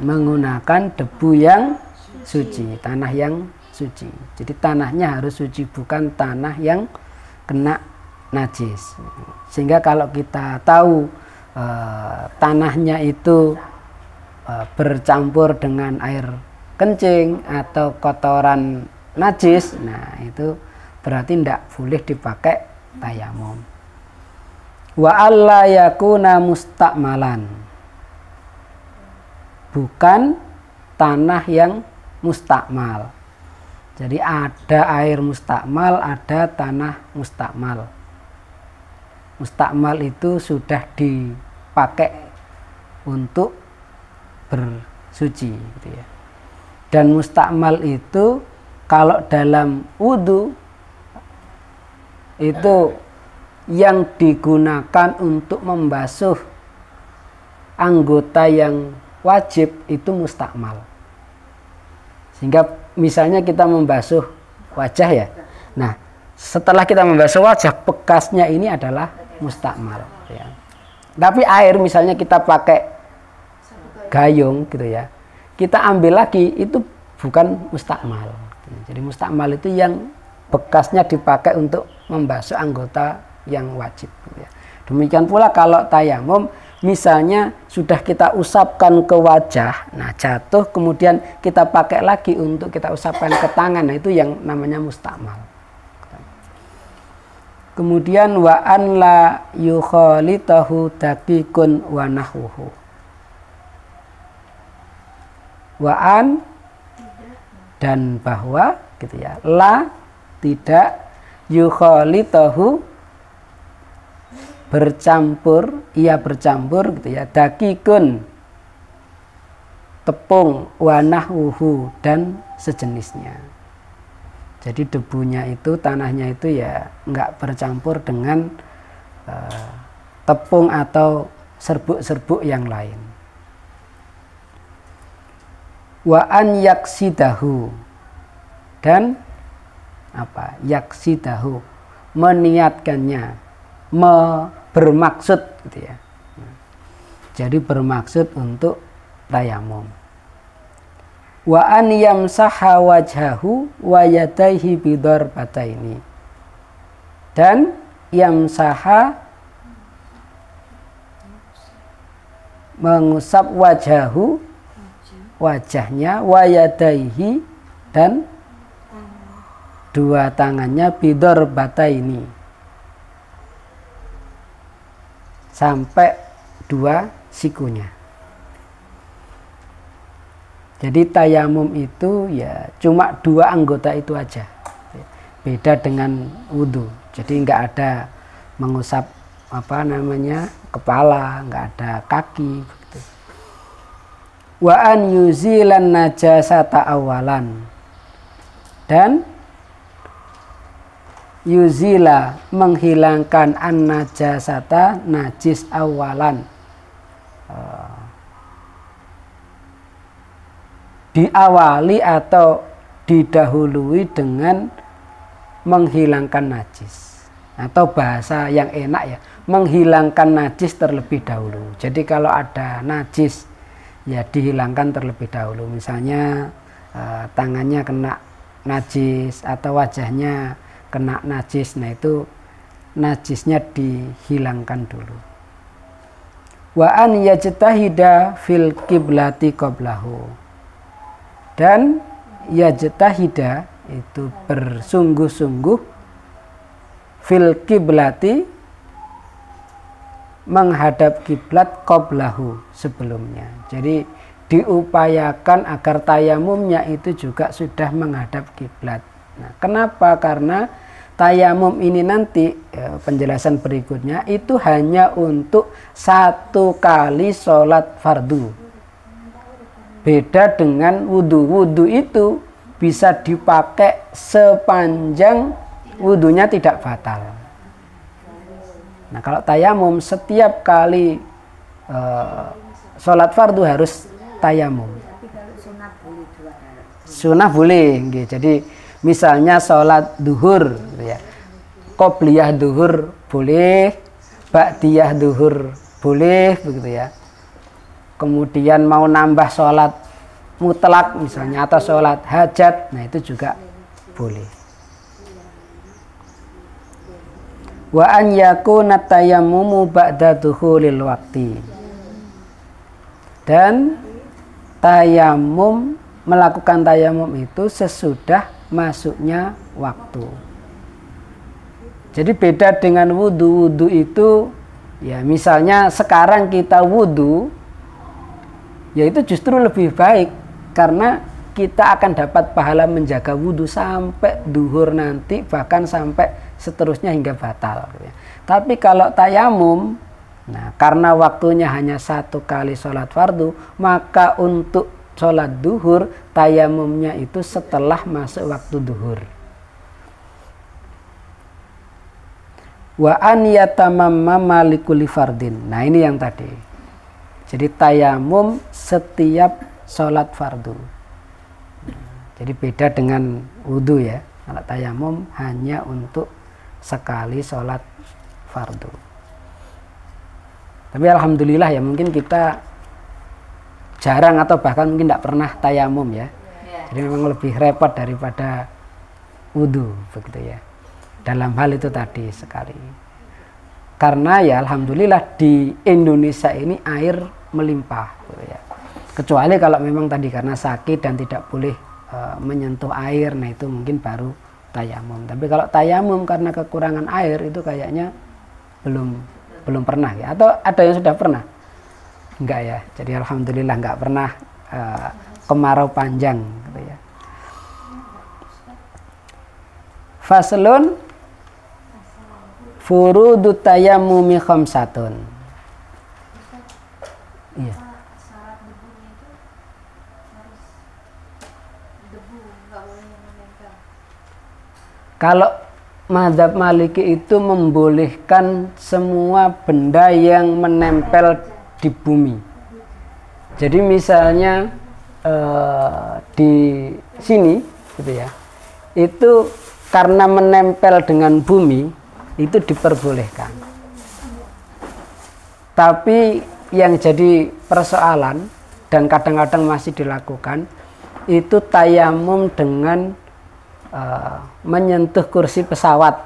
menggunakan debu yang suci, tanah yang suci. Jadi tanahnya harus suci, bukan tanah yang kena najis. Sehingga kalau kita tahu tanahnya itu bercampur dengan air kencing atau kotoran najis, nah itu berarti tidak boleh dipakai tayamum. Wa alla yakuna mustakmalan, bukan tanah yang mustakmal. Jadi ada air mustakmal, ada tanah mustakmal. Mustakmal itu sudah dipakai untuk bersuci gitu ya. Dan mustakmal itu kalau dalam wudu itu yang digunakan untuk membasuh anggota yang wajib itu mustakmal. Sehingga misalnya kita membasuh wajah ya. Nah, setelah kita membasuh wajah, bekasnya ini adalah mustakmal ya. Tapi air misalnya kita pakai gayung gitu ya. Kita ambil lagi itu bukan mustakmal. Jadi mustakmal itu yang bekasnya dipakai untuk membasuh anggota yang wajib gitu ya. Demikian pula kalau tayamum, misalnya sudah kita usapkan ke wajah, nah jatuh, kemudian kita pakai lagi untuk kita usapkan ke tangan, nah itu yang namanya mustakmal. Kemudian wa an la yukhalitahu daqiqun wa nahwuhu. Wa an, dan bahwa gitu ya, la tidak, yukhalitahu bercampur, ia bercampur gitu ya, dakikun tepung, wanahwuhu dan sejenisnya. Jadi debunya itu, tanahnya itu ya enggak bercampur dengan tepung atau serbuk-serbuk yang lain. Wa an yaksidahu, dan apa? Yaksidahu, meniatkannya, bermaksud gitu ya. Jadi bermaksud untuk tayamum. Wa an yamsaha wajhahu wa yadayhi bidarbataini, dan yamsaha mengusap wajhahu, wajahnya, wa yadayhi, dan dua tangannya, bidarbataini, sampai dua sikunya. Jadi tayamum itu ya cuma dua anggota itu aja. Beda dengan wudu. Jadi enggak ada mengusap kepala, enggak ada kaki begitu. Wa an yuzilan najasata awalan, dan yuzila menghilangkan an-najasata, najis awalan, diawali atau didahului dengan menghilangkan najis, atau bahasa yang enak ya, menghilangkan najis terlebih dahulu. Jadi kalau ada najis ya dihilangkan terlebih dahulu. Misalnya tangannya kena najis atau wajahnya kena najis, nah itu najisnya dihilangkan dulu. Wa an yajtahida fil qiblati qablahu, dan yajtahida itu bersungguh-sungguh fil qiblati, menghadap kiblat, qablahu, sebelumnya. Jadi diupayakan agar tayamumnya itu juga sudah menghadap kiblat. Nah, kenapa? Karena tayamum ini nanti penjelasan berikutnya itu hanya untuk satu kali sholat fardu. Beda dengan wudhu. Wudhu itu bisa dipakai sepanjang wudhunya tidak batal. Nah kalau tayamum setiap kali sholat fardu harus tayamum. Tapi kalau sunat boleh 2 kali. Sunnah boleh. Jadi misalnya sholat duhur, gitu ya. Qobliyah duhur boleh, ba'diyah duhur boleh, begitu ya. Kemudian mau nambah sholat mutlak misalnya atau sholat hajat, nah itu juga boleh. Wa an yakuna tayammumu ba'da dukhulil waqti. Dan tayamum, melakukan tayamum itu sesudah masuknya waktu. Jadi beda dengan wudhu. Wudhu itu ya misalnya sekarang kita wudhu, ya itu justru lebih baik karena kita akan dapat pahala menjaga wudhu sampai duhur nanti, bahkan sampai seterusnya hingga batal. Tapi kalau tayamum, nah karena waktunya hanya 1 kali sholat fardu, maka untuk sholat duhur tayamumnya itu setelah masuk waktu duhur. Wa an yatamammama likulli fardin. Nah ini yang tadi. Jadi tayamum setiap sholat fardu. Jadi beda dengan wudhu ya. Kalau tayamum hanya untuk sekali sholat fardu. Tapi alhamdulillah ya, mungkin kita jarang atau bahkan mungkin tidak pernah tayamum ya. Jadi memang lebih repot daripada wudhu begitu ya. Dalam hal itu tadi sekali. Karena ya alhamdulillah di Indonesia ini air melimpah gitu ya. Kecuali kalau memang tadi karena sakit dan tidak boleh menyentuh air, nah itu mungkin baru tayamum. Tapi kalau tayamum karena kekurangan air itu kayaknya belum pernah ya. Atau ada yang sudah pernah? Enggak ya. Jadi alhamdulillah enggak pernah kemarau panjang gitu ya. Faslun furudut tayammumi khamsatun. Iya. Syarat debunya itu harus debu, nggak boleh yang menempel. Kalau mazhab Maliki itu membolehkan semua benda yang menempel di bumi. Jadi misalnya di sini gitu ya. Itu karena menempel dengan bumi itu diperbolehkan. Tapi yang jadi persoalan dan kadang-kadang masih dilakukan itu tayamum dengan menyentuh kursi pesawat.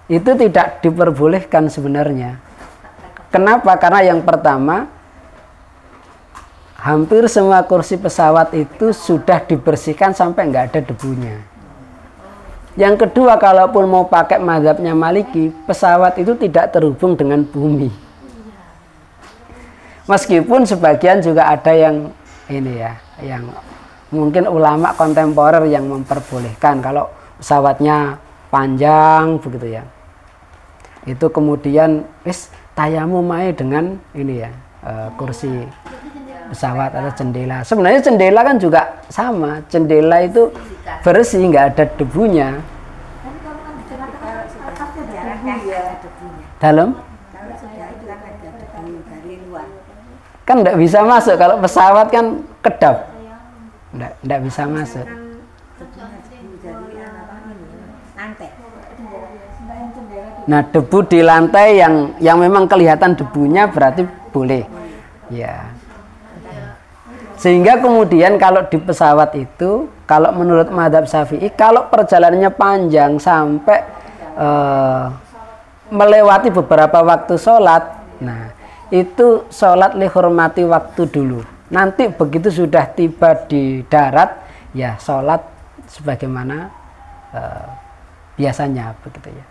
Itu tidak diperbolehkan sebenarnya. Kenapa? Karena yang pertama, hampir semua kursi pesawat itu sudah dibersihkan sampai nggak ada debunya. Yang kedua, kalaupun mau pakai mazhabnya Maliki, pesawat itu tidak terhubung dengan bumi. Meskipun sebagian juga ada yang ini ya, yang mungkin ulama kontemporer yang memperbolehkan kalau pesawatnya panjang begitu ya. Itu kemudian tayamum aja dengan ini ya, kursi pesawat atau jendela. Sebenarnya jendela kan juga sama. Jendela itu bersih, nggak ada debunya. Dalam? Kan nggak bisa masuk. Kalau pesawat kan kedap, nggak bisa masuk. Nah debu di lantai yang memang kelihatan debunya berarti boleh. Ya. Sehingga kemudian kalau di pesawat itu, kalau menurut mazhab Syafi'i, kalau perjalanannya panjang sampai melewati beberapa waktu sholat, nah itu sholat lihormati waktu dulu. Nanti begitu sudah tiba di darat, ya sholat sebagaimana biasanya begitu ya.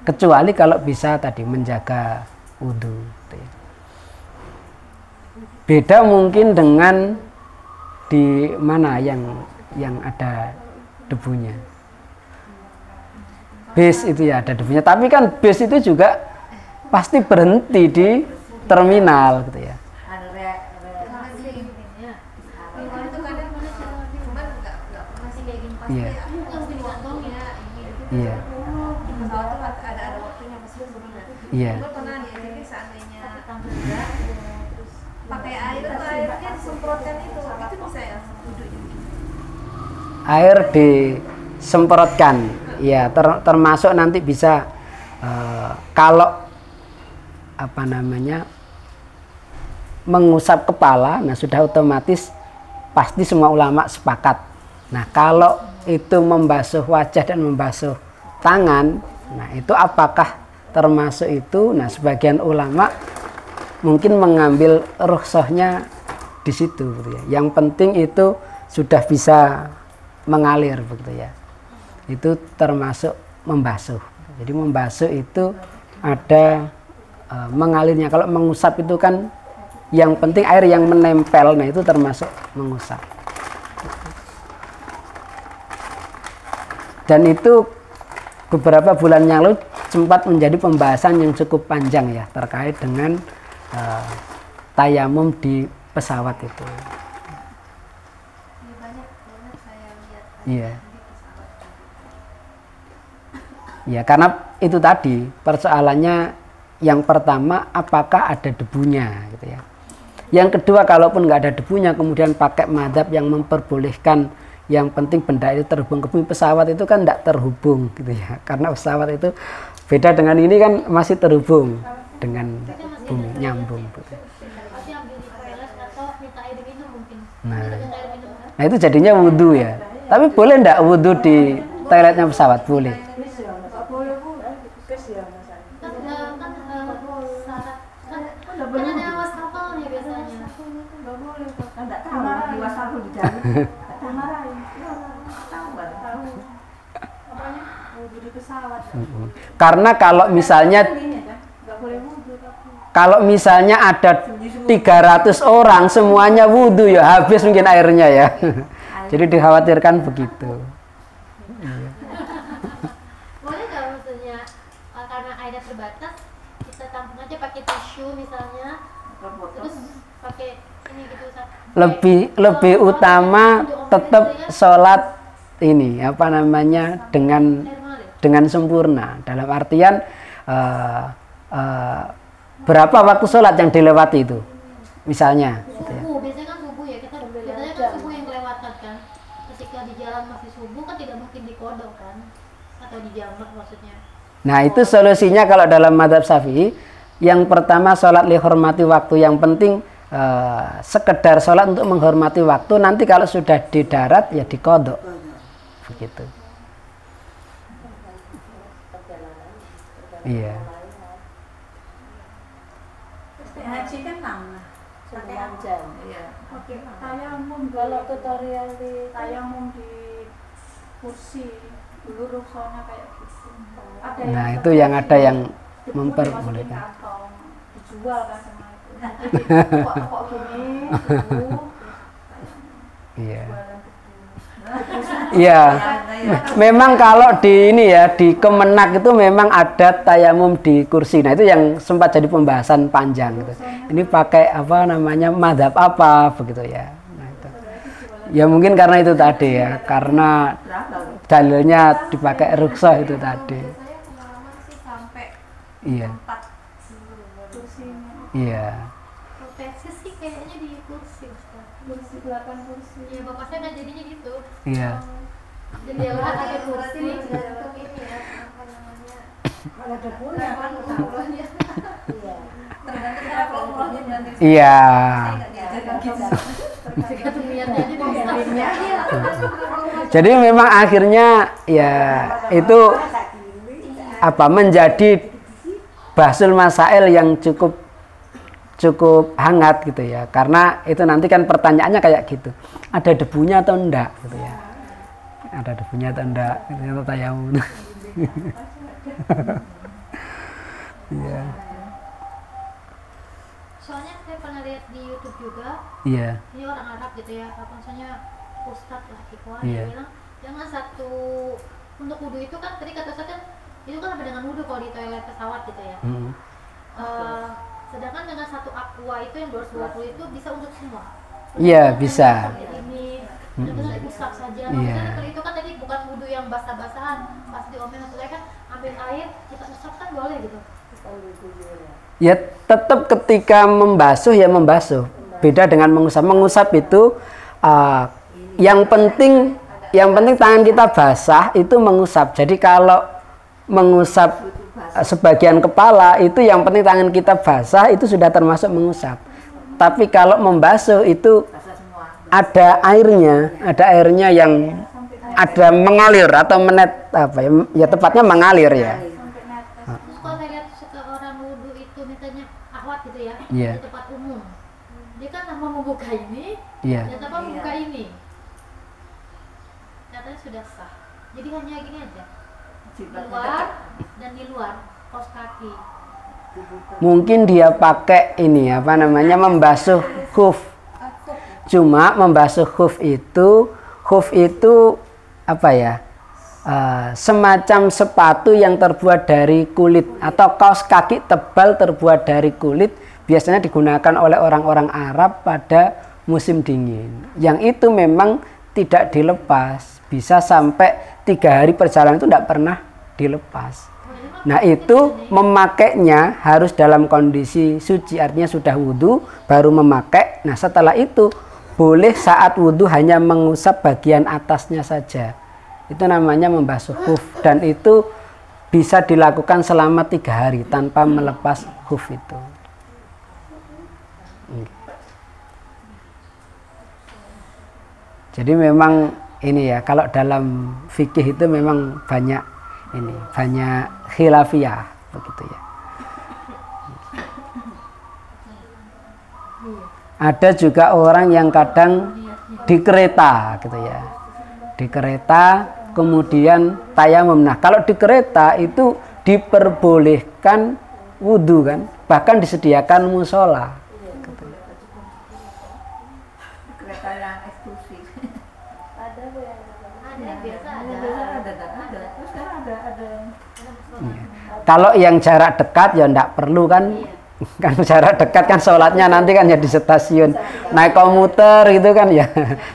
Kecuali kalau bisa tadi menjaga wudhu. Gitu ya. Beda mungkin dengan di mana yang ada debunya. Bis itu ya ada debunya, tapi kan bis itu juga pasti berhenti di terminal gitu ya. Iya. mungkin kantong ya ini Iya. pesawat tuh ada waktunya pasti sebenarnya. Iya. Gue pernah di SCP seandainya terus pakai air tuh airnya disemprotkan itu bisa ya wudhu juga. Air disemprotkan, ya termasuk nanti bisa kalau apa namanya mengusap kepala, nah sudah otomatis pasti semua ulama sepakat. Nah kalau itu membasuh wajah dan membasuh tangan, nah itu apakah termasuk itu? Nah sebagian ulama mungkin mengambil rukhsahnya di situ, gitu ya. Yang penting itu sudah bisa mengalir, begitu ya. Itu termasuk membasuh. Jadi membasuh itu ada mengalirnya. Kalau mengusap itu kan yang penting air yang menempel, nah itu termasuk mengusap. Dan itu beberapa bulan yang lalu sempat menjadi pembahasan yang cukup panjang ya terkait dengan tayamum di pesawat itu. Banyak saya lihat Iya. di pesawat. Ya karena itu tadi persoalannya yang pertama apakah ada debunya gitu ya. Yang kedua kalaupun nggak ada debunya kemudian pakai madzhab yang memperbolehkan yang penting benda itu terhubung ke bumi, pesawat itu kan tidak terhubung gitu ya, karena pesawat itu beda dengan ini kan masih terhubung dengan bumi, nyambung gitu. Pasti ambil di toilet atau minta air minum mungkin. Nah, Minta air minum kan? nah itu jadinya wudhu ya. Tapi boleh ndak wudhu di toiletnya pesawat? Boleh. Kan ada wastafelnya biasanya. Enggak tahu di wastafel di dalam. Enggak dimarahin. Tahu enggak? Tahu. Apanya? Wudhu di pesawat. Karena kalau misalnya Enggak boleh wudhu tapi. kalau misalnya ada 300 orang semuanya wudhu ya habis mungkin airnya ya. Jadi dikhawatirkan begitu. Boleh nggak maksudnya karena airnya terbatas kita tampung aja pakai tisu misalnya, terus pakai ini gitu. Lebih utama tetap sholat ini apa namanya dengan sempurna, dalam artian berapa waktu sholat yang dilewati itu misalnya gitu ya. Subuh biasanya kan subuh ya, kita biasanya kan subuh yang kelewatan kan, ketika di jalan masih subuh kan tidak mungkin dikodok kan, atau dijamak maksudnya. Nah itu solusinya kalau dalam madzhab Syafi'i, yang pertama sholat lihormati waktu, yang penting sekedar sholat untuk menghormati waktu, nanti kalau sudah di darat ya dikodok begitu. Iya. Haji kan lama. 9 jam. Iya. Oke, tayamum kalau tutorial di tayamum di kursi dulu rukhsahnya kayak gitu. Ada Nah itu yang ada yang memperbolehkan. kantong dijual kan sama itu. Jadi kok gini dulu Iya. jualan debu. Iya. Memang kalau di ini ya di Kemenak itu memang ada tayamum di kursi. Nah itu yang sempat jadi pembahasan panjang gitu. Ini pakai apa namanya madzhab apa begitu ya. Nah, itu. Ya mungkin karena itu tadi ya, karena dalilnya dipakai rukhsah itu tadi. Saya pengalaman sih sampai Iya. 4 dulu baru. Kursinya Iya. Proteksi sih kayaknya di kursi Ustaz. kursi 8 kursi. Ya bapak saya kan jadinya gitu. Iya. Jadi ya Berarti pakai kursi. tergantung ini ya apa namanya Kalau debunya kan umrohnya. iya. Tergantung berapa umrohnya nanti. Iya. Tergantung niatnya aja bisa. Iya, tergantung berapa umrohnya. Jadi memang akhirnya ya itu apa menjadi bahsul masail yang cukup hangat gitu ya, karena itu nanti kan pertanyaannya kayak gitu, ada debunya atau enggak gitu ya, ada debunya atau enggak gitu, tayamum. Iya. Soalnya saya pernah lihat di YouTube juga, Iya. ini orang Arab gitu ya, apa maksudnya Ustadz lah ikhwan Iya. yang bilang jangan satu untuk wudhu itu kan tadi kata Ustadz kan itu kan sama dengan wudhu kalau di toilet pesawat gitu ya. Hmm. Sedangkan dengan satu aqua itu yang 220 itu bisa untuk semua. Iya, bisa. Seperti ini benar-benar usap saja. Maksudnya kalau itu kan tadi bukan wudhu yang basah-basahan, pas diomelin selesai kan ambil air kita usap kan boleh gitu. Ya tetap ketika membasuh ya membasuh. Beda dengan mengusap. Mengusap itu yang penting tangan kita basah itu mengusap. Jadi kalau mengusap sebagian kepala itu yang penting tangan kita basah itu sudah termasuk mengusap. Tapi kalau membasuh itu ada airnya yang ada mengalir atau menet apa ya tepatnya mengalir ya. Terus kalau saya lihat orang wudhu itu misalnya ahwat gitu ya, di tempat umum, dia kan tanpa membuka ini, dan tanpa membuka ini, katanya sudah sah. Jadi hanya gini aja, di luar dan di luar kaos kaki. Mungkin dia pakai ini apa namanya membasuh khuf. Cuma membasuh khuf itu apa ya? Semacam sepatu yang terbuat dari kulit atau kaos kaki tebal terbuat dari kulit, biasanya digunakan oleh orang-orang Arab pada musim dingin. Yang itu memang tidak dilepas, bisa sampai 3 hari perjalanan itu tidak pernah dilepas. Nah itu memakainya harus dalam kondisi suci, artinya sudah wudhu baru memakai. Nah setelah itu boleh saat wudhu hanya mengusap bagian atasnya saja. Itu namanya membasuh khuf, dan itu bisa dilakukan selama 3 hari tanpa melepas khuf itu. Jadi memang ini ya, kalau dalam fikih itu memang banyak khilafiyah begitu ya. Ada juga orang yang kadang di kereta gitu ya. Di kereta kemudian tayamum. Nah, kalau di kereta itu diperbolehkan wudhu kan, bahkan disediakan musola. Gitu. Kereta yang eksklusif. Ada Bu yang Ada biasa ada. Terus sekarang ada. Iya. Kalau yang jarak dekat ya enggak perlu kan. Kan jarak dekat kan sholatnya nanti kan ya di stasiun, naik komuter gitu kan ya,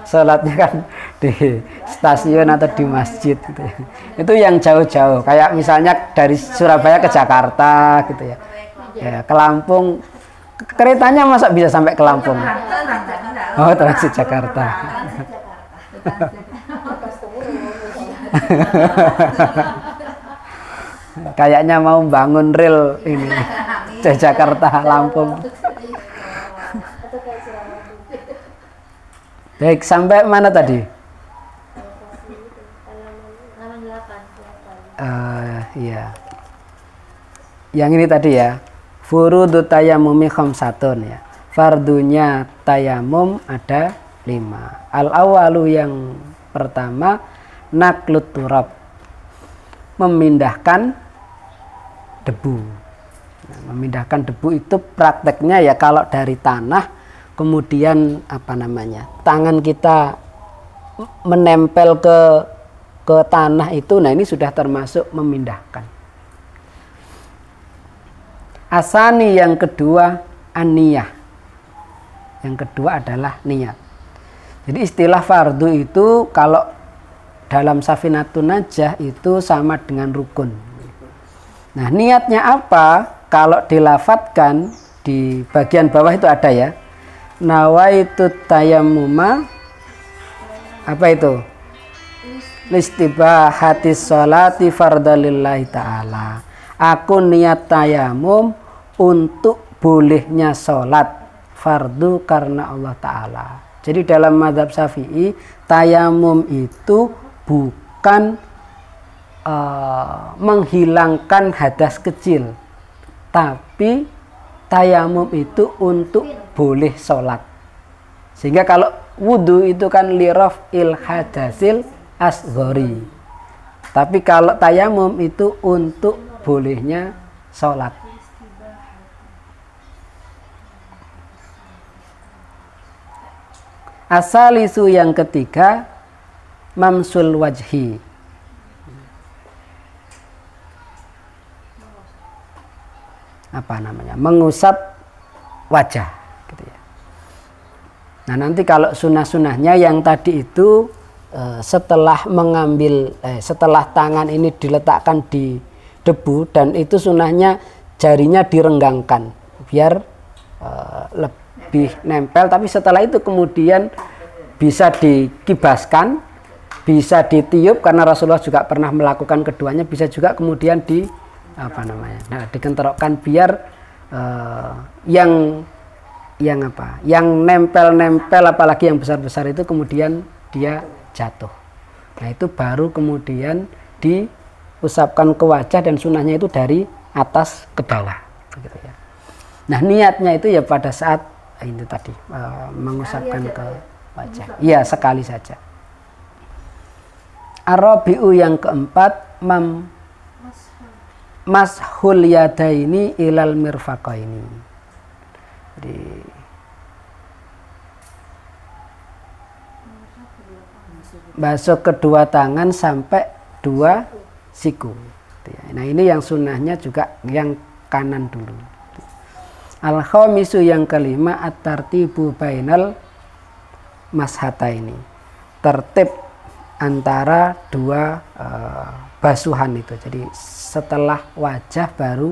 sholatnya kan di stasiun atau di masjid gitu ya. Itu yang jauh-jauh, kayak misalnya dari Surabaya ke Jakarta gitu ya, ya ke Lampung, keretanya masa bisa sampai ke Lampung? Oh, transit Jakarta. Kayaknya mau bangun rel ini Jakarta Lampung. Baik, sampai mana tadi? Iya. Yang ini tadi ya. Furudu tayamumi khamsatun ya. Fardunya tayamum ada 5. Al-awalu yang pertama naklut turab, memindahkan debu. Nah, memindahkan debu itu prakteknya ya kalau dari tanah kemudian apa namanya tangan kita menempel ke tanah itu, nah ini sudah termasuk memindahkan. Asani yang kedua an-niyah. Yang kedua adalah niat. Jadi istilah fardu itu kalau dalam Safinatun Najah itu sama dengan rukun. Nah niatnya apa? Kalau dilafatkan di bagian bawah itu ada ya. Nawaitu tayammuma, apa itu? Listibahati sholati fardalillahi ta'ala. Aku niat tayamum untuk bolehnya sholat fardu karena Allah Ta'ala. Jadi dalam mazhab Syafi'i tayamum itu bukan menghilangkan hadas kecil, tapi tayamum itu untuk boleh sholat. Sehingga kalau wudhu itu kan liraf'il hadasil asghari, tapi kalau tayamum itu untuk bolehnya sholat. Asalisu yang ketiga mamsul wajhi, apa namanya, mengusap wajah gitu ya. Nah nanti kalau sunnah-sunnahnya yang tadi itu setelah setelah tangan ini diletakkan di debu, dan itu sunnahnya jarinya direnggangkan biar lebih nempel, tapi setelah itu kemudian bisa dikibaskan, bisa ditiup karena Rasulullah juga pernah melakukan keduanya, bisa juga kemudian dikenterokkan biar yang nempel apalagi yang besar-besar itu kemudian dia jatuh. Nah itu baru kemudian diusapkan ke wajah, dan sunnahnya itu dari atas ke bawah begitu ya. Nah niatnya itu ya pada saat itu tadi mengusapkan ke wajah. Iya, sekali saja. Arabi'u yang keempat, mashul yadaini ilal mirfaqaini. Jadi basuh kedua tangan sampai dua siku. Nah ini yang sunnahnya juga yang kanan dulu. Al-khamisu yang kelima, at-tartibu bainal mashataini. Tertib antara dua basuhan itu. Jadi setelah wajah baru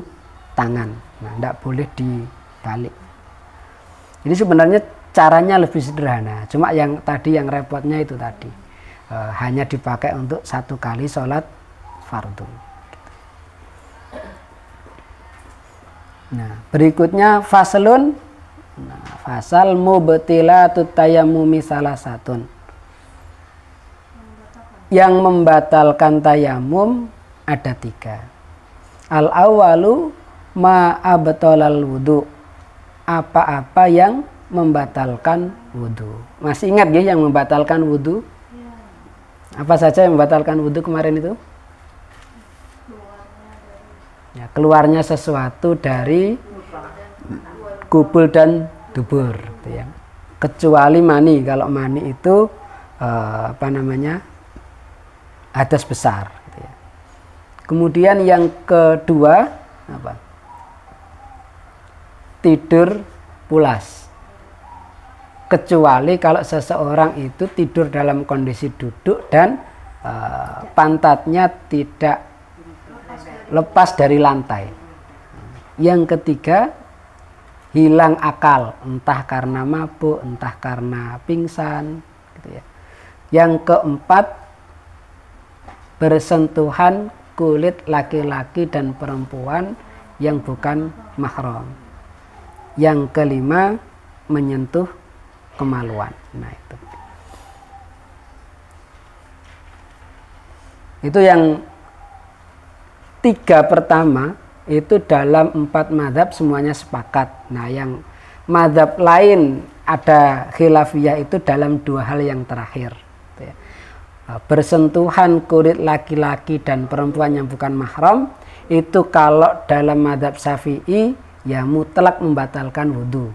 tangan. Nah, tidak boleh dibalik. Jadi sebenarnya caranya lebih sederhana. Cuma yang tadi yang repotnya itu tadi. Hanya dipakai untuk satu kali sholat fardu. Nah, berikutnya faslun. Nah, fasal mubtilatut tayammumi salasatun. Yang membatalkan tayamum ada 3. Al-awwalu ma abtalal wudu. Apa-apa yang membatalkan wudu. Masih ingat ya yang membatalkan wudu? Apa saja yang membatalkan wudu kemarin itu? Ya, keluarnya sesuatu dari kubul dan dubur, gitu ya. Kecuali mani. Kalau mani itu hadas besar, gitu ya. Kemudian yang kedua apa? Tidur pulas. Kecuali kalau seseorang itu tidur dalam kondisi duduk dan pantatnya tidak lepas dari lantai. Yang ketiga, hilang akal, entah karena mabuk, entah karena pingsan, gitu ya. Yang keempat, bersentuhan kulit laki-laki dan perempuan yang bukan mahram. Yang kelima, menyentuh kemaluan. Nah itu yang 3 pertama itu dalam 4 mazhab semuanya sepakat. Nah yang mazhab lain ada khilafiyah itu dalam 2 hal yang terakhir. Bersentuhan kulit laki-laki dan perempuan yang bukan mahram itu kalau dalam mazhab Syafi'i ya mutlak membatalkan wudhu.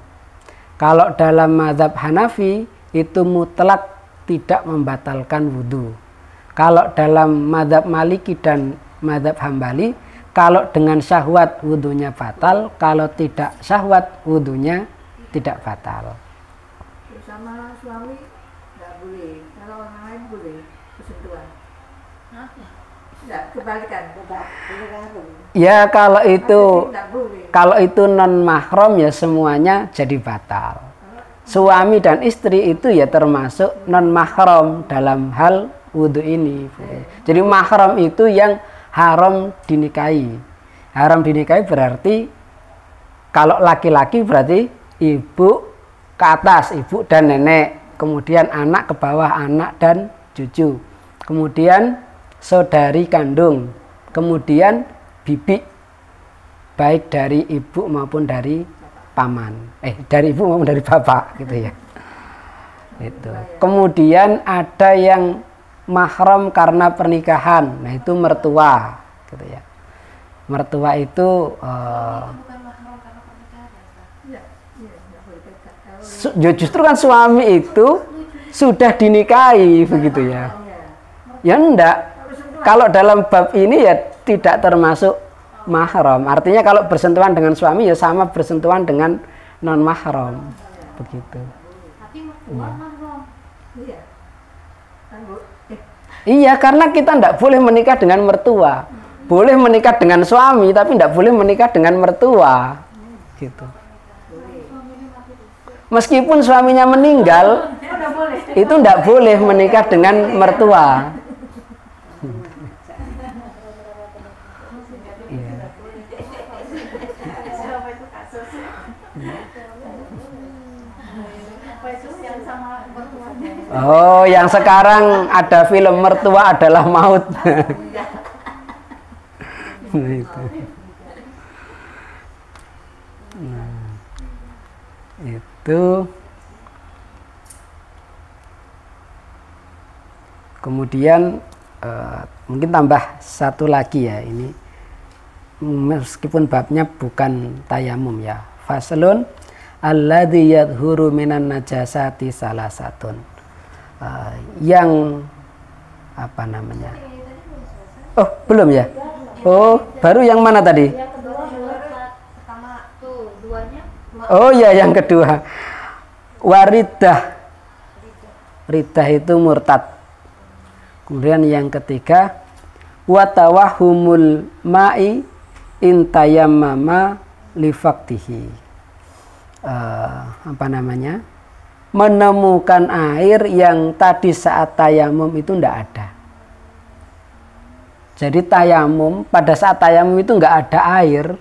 Kalau dalam mazhab Hanafi itu mutlak tidak membatalkan wudhu. Kalau dalam mazhab Maliki dan mazhab Hambali, kalau dengan syahwat wudhunya batal, kalau tidak syahwat wudhunya tidak batal. Sama suami nggak boleh, kalau orang lain boleh bersentuhan. Tidak, kebalikan. Ya kalau itu non mahram ya semuanya jadi batal. Suami dan istri itu ya termasuk non mahram dalam hal wudhu ini. Jadi mahram itu yang haram dinikahi. Haram dinikahi berarti kalau laki-laki berarti ibu ke atas, ibu dan nenek, kemudian anak ke bawah, anak dan cucu, kemudian saudari kandung, kemudian bibi baik dari ibu maupun dari paman, dari ibu maupun dari bapak gitu ya. Itu. Kemudian ada yang mahram karena pernikahan, nah itu mertua, gitu ya. Mertua itu justru kan suami itu sudah dinikahi begitu ya. Ya enggak. Kalau dalam bab ini ya tidak termasuk mahram. Artinya kalau bersentuhan dengan suami ya sama bersentuhan dengan non mahram. Begitu. Tapi Iya. Kan Bu. Iya, karena kita tidak boleh menikah dengan mertua. Boleh menikah dengan suami, tapi tidak boleh menikah dengan mertua. Gitu. Meskipun suaminya meninggal, itu tidak boleh menikah dengan mertua. Oh, yang sekarang ada film Mertua Adalah Maut. Itu. Kemudian mungkin tambah satu lagi ya, ini meskipun babnya bukan tayamum ya. Faslun alladzi yadhuru minan najasati salasatun. Yang apa namanya? Oh, belum ya? Oh, baru yang mana tadi? Oh ya, yang kedua. Waridah. Ridah itu murtad. Kemudian yang ketiga, watawahumul ma'i intayammama lifaktihi. Apa namanya? Menemukan air yang tadi saat tayamum itu tidak ada. Jadi tayamum, pada saat tayamum itu nggak ada air.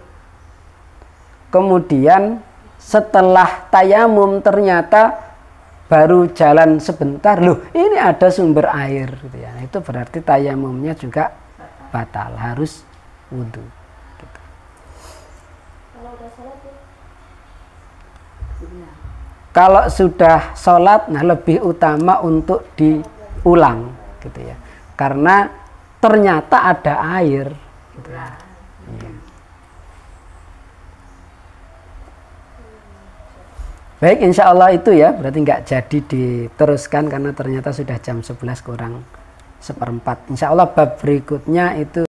Kemudian setelah tayamum ternyata baru jalan sebentar, loh ini ada sumber air gitu ya. Itu berarti tayamumnya juga batal, harus wudhu gitu. Kalau sudah sholat, nah lebih utama untuk diulang gitu ya, karena ternyata ada air gitu ya. Iya. Baik, insya Allah itu ya, berarti nggak jadi diteruskan karena ternyata sudah jam 11 kurang 1/4. Insya Allah bab berikutnya itu